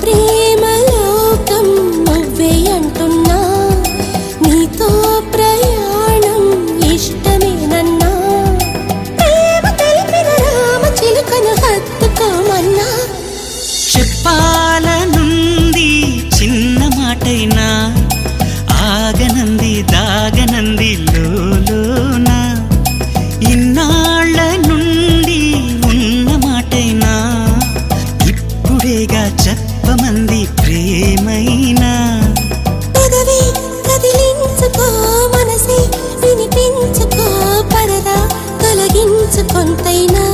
ప్రేమ లోకం నువ్వే అంటున్నా, నీతో ప్రయాణం ఇష్టమేనన్నా, ప్రేమ తెలిపిన రామ చిలుకను హత్తుకోమన్నా. చెప్పాలనుంది చిన్న మాటైనా, ఆగనంది దాగనంది లోలోన, ఇన్నాళ్ళ నుండి ఉన్న మాటైనా, ఇప్పుడేగా చెప్పమంది ప్రేమైనా. పెదవి కదిలించుకో, మనసే వినిపించుకో, పరదా తొలగించు కొంతైనా.